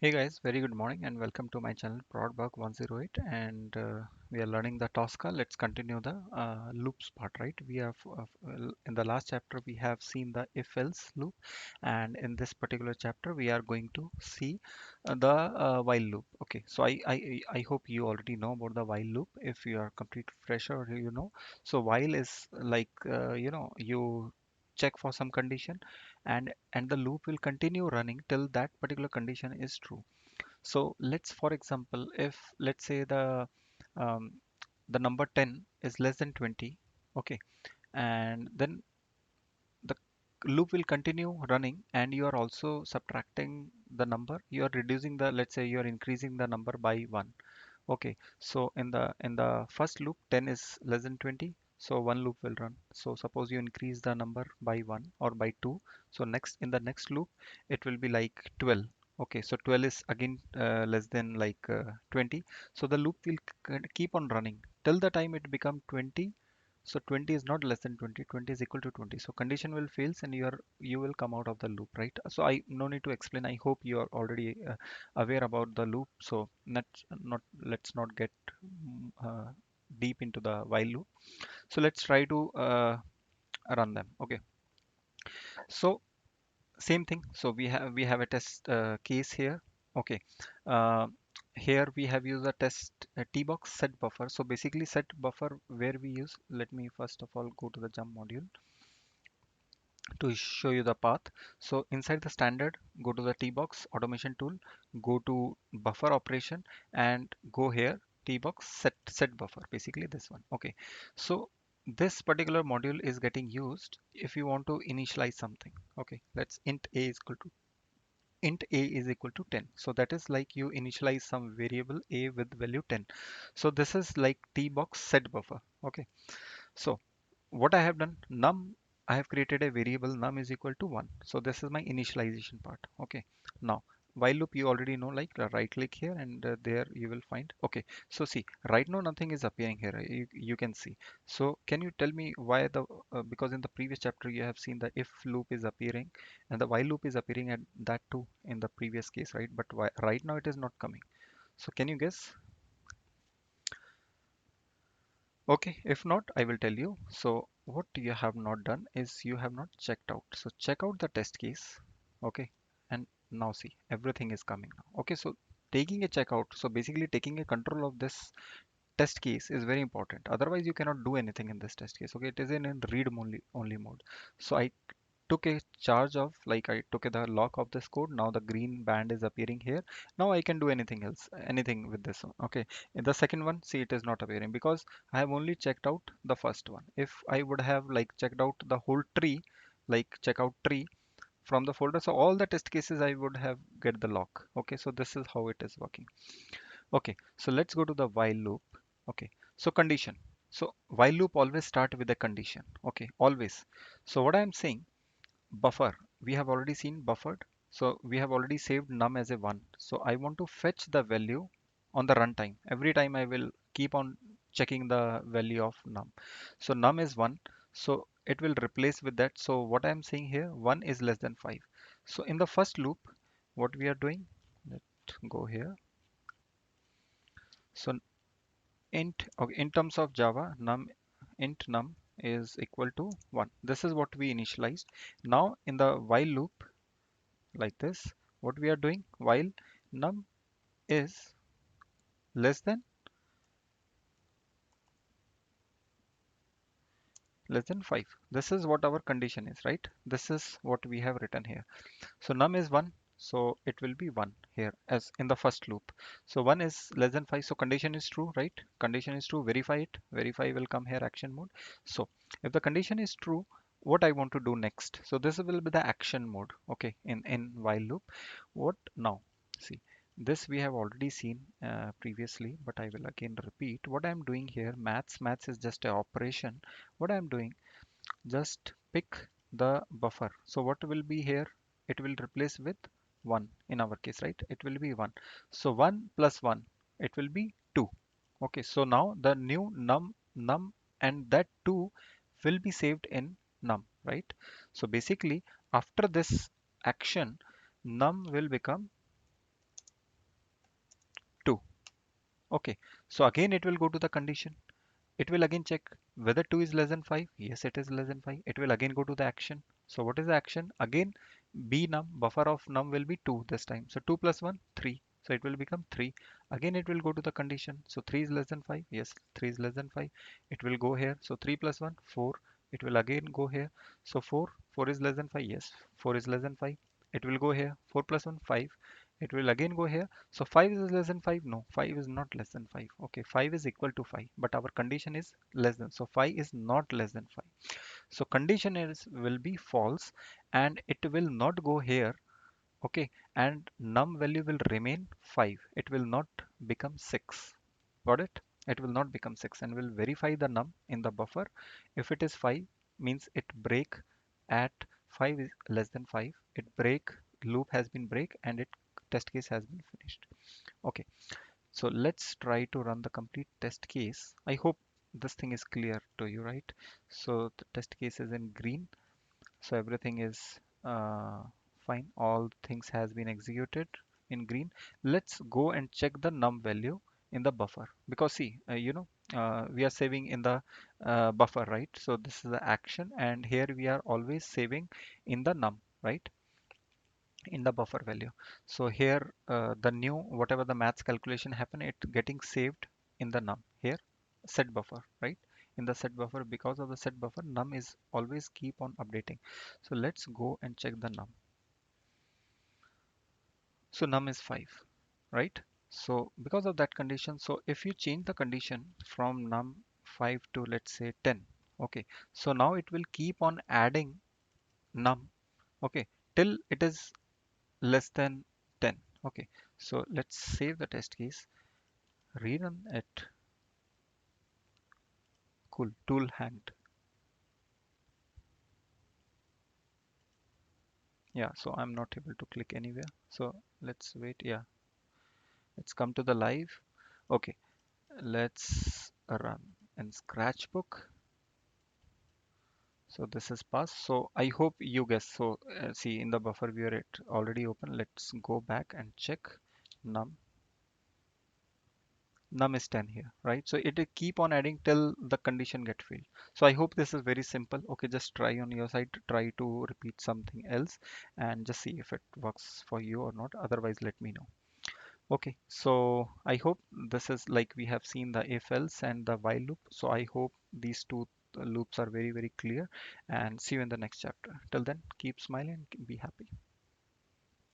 Hey guys, very good morning and welcome to my channel Prodbug 108 and we are learning the Tosca. Let's continue the loops part, right? We have in the last chapter we have seen the if-else loop, and in this particular chapter we are going to see the while loop. Okay, so I hope you already know about the while loop. If you are complete fresher, you know. So while is like you check for some condition and the loop will continue running till that particular condition is true. So let's, for example, if let's say um, the number 10 is less than 20, okay, and then the loop will continue running, and you are also subtracting the number. You are reducing the, let's say, you are increasing the number by one. Okay, so in the first loop, 10 is less than 20, so one loop will run. So suppose you increase the number by one or by two, so next in the next loop, it will be like 12. Okay, so 12 is again less than like 20. So the loop will keep on running till the time it become 20. So 20 is not less than 20, 20 is equal to 20. So condition will fails and you will come out of the loop, right? So I no need to explain. I hope you are already aware about the loop. So let's not get deep into the while loop. So let's try to run them. Okay. So same thing. So we have a test case here. Okay. Uh, Here we have used a test tbox set buffer. So basically set buffer where we use. Let me first of all go to the jump module to show you the path. So inside the standard, go to the tbox automation tool, go to buffer operation and go here tbox set buffer, basically this one. Okay, so this particular module is getting used if you want to initialize something. Okay, let's int a is equal to 10. So that is like you initialize some variable a with value 10. So this is like tbox set buffer. Okay, so what I have done, num, I have created a variable num is equal to 1. So this is my initialization part. Okay. Now, while loop you already know, like right click here and there you will find. Okay. So see, right now nothing is appearing here. You can see. So can you tell me why because in the previous chapter you have seen the if loop is appearing and the while loop is appearing at that too in the previous case, right? But why, right now it is not coming. So can you guess? Okay, if not, I will tell you. So what you have not done is you have not checked out. So check out the test case. Okay, and now see everything is coming now. Okay, so taking a checkout. So basically taking a control of this test case is very important. Otherwise, you cannot do anything in this test case. Okay, it is in read only mode. So I took a charge of, like I took the lock of this code. Now the green band is appearing here. Now I can do anything else, anything with this one. Okay. In the second one, see, it is not appearing because I have only checked out the first one. If I would have like checked out the whole tree, like check out tree from the folder, so all the test cases I would have get the lock. Okay. So this is how it is working. Okay. So let's go to the while loop. Okay. So condition. So while loop always start with a condition. Okay. Always. So what I am saying, buffer, we have already seen buffered, so we have already saved num as a 1. So I want to fetch the value on the runtime. Every time I will keep on checking the value of num. So num is 1, so it will replace with that. So what I am saying here, 1 is less than 5. So in the first loop, what we are doing, let's go here. So int, okay, in terms of Java, int num is equal to 1. This is what we initialized. Now in the while loop, like this, what we are doing, while num is less than 5, this is what our condition is, right? This is what we have written here. So num is 1, so it will be 1 here as in the first loop. So 1 is less than 5, so condition is true, right? Condition is true, verify it. Verify will come here, action mode. So if the condition is true, what I want to do next, so this will be the action mode. Okay, in while loop, what now, see, this we have already seen previously, but I will again repeat what I'm doing here. Maths is just a operation. What I'm doing, just pick the buffer. So what will be here? It will replace with 1 in our case, right? It will be 1. So 1 plus 1, it will be 2. Okay, so now the new num and that 2 will be saved in num, right? So basically after this action, num will become Okay, so again it will go to the condition. It will again check whether 2 is less than 5. Yes, it is less than 5. It will again go to the action. So what is the action? Again, b num, buffer of num will be 2 this time. So 2 plus 1, 3. So it will become 3. Again, it will go to the condition. So 3 is less than 5. Yes, 3 is less than 5. It will go here. So 3 plus 1, 4. It will again go here. So 4 is less than 5. Yes, 4 is less than 5. It will go here. 4 plus 1, 5. It will again go here. So 5 is less than 5? No, 5 is not less than 5. Okay, 5 is equal to 5, but our condition is less than. So 5 is not less than 5. So condition is will be false and it will not go here. Okay, and num value will remain 5. It will not become 6. Got it? It will not become 6 and will verify the num in the buffer. If it is 5, means it break at 5 is less than 5. It break, loop has been break and it test case has been finished. Okay, so let's try to run the complete test case. I hope this thing is clear to you, right? So the test case is in green. So everything is fine. All things has been executed in green. Let's go and check the num value in the buffer because see, we are saving in the buffer, right? So this is the action, and here we are always saving in the num, right? In the buffer value. So here the new whatever the maths calculation happen, it getting saved in the num here set buffer, right? In the set buffer, because of the set buffer, num is always keep on updating. So let's go and check the num. So num is 5, right? So because of that condition, so if you change the condition from num 5 to let's say 10, okay, so now it will keep on adding num, okay, till it is less than 10. Okay, so let's save the test case, rerun it. Cool, tool hanged. Yeah, so I'm not able to click anywhere, so let's wait. Yeah, let's come to the live. Okay, let's run in scratchbook. So this is pass. So I hope you guess. So see, in the buffer we are it already open. Let's go back and check num. Num is 10 here, right? So it will keep on adding till the condition get filled. So I hope this is very simple. Okay, just try on your side, try to repeat something else and just see if it works for you or not. Otherwise, let me know. Okay, so I hope this is like we have seen the if else and the while loop. So I hope these two loops are very, very clear, and see you in the next chapter. Till then, keep smiling and be happy.